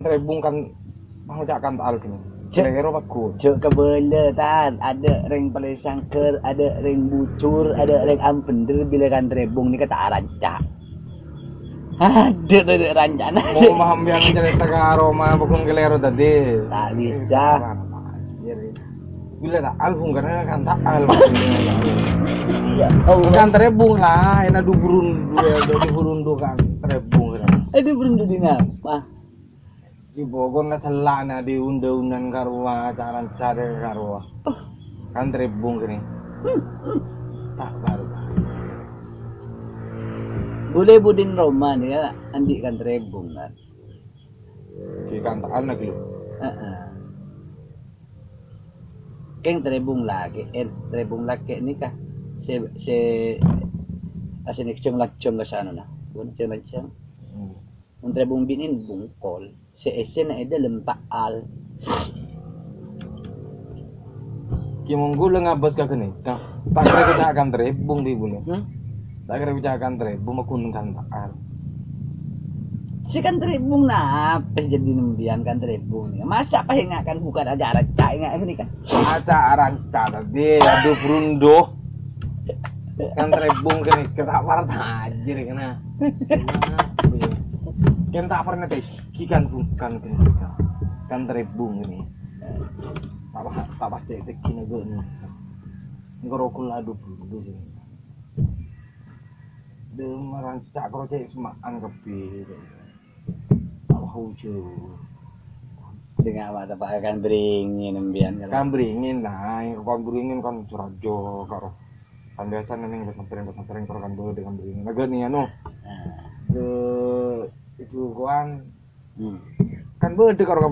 Rebung kan mengucapkan al gini. Kira-kira bagus. Cuk kebele tan, ada ring paling sangker, ada ring bucur, ada ring ampender bila kan rebung ni kata rancak. Ada tuh rancana. Mau paham yang cerita ke aroma bukan kelero tadi. Tak bisa. Bila tak album karena kan tak al. Ya Allah. Kan rebung lah, enak du burundu kan rebung. Ada berundu di ngapa? Di Bogor na selana di unda-undan karua acara cari karua kan rebung gini tak baru Boleh budin Roma nih ya, andi kan rebung kan. di kantaan lagi lu Keng rebung lagi ini kah? Se asin ikcong lakcong ke sana na. Bukan cong. Untuk rebung binin bungkol. Si esen na eda lempak al. Kimonggo lang abas ka gani tak kira kita akan rebung di bulu tak kira kita akan rebung makunung kantaan Si kan rebung na apa jadi nembian kan rebung ni. Masa apa yang akan bukan acara cai ngak ini kan? acara tadi aduh berundo kan rebung gini kita parah anjir kena kan tak pernah teh kikan bukan kan rebung ini tak pasti kini gue nih ngerokok ladu dulu sih demaran cak kerja semaan kepi apa hujan Dengan mata pak akan beringin nembian kan beringin lah kan beringin kan surajo karo kan biasa neneng pesantren karo kan dulu dengan beringin agak nih anu ke itu kan kan beda karo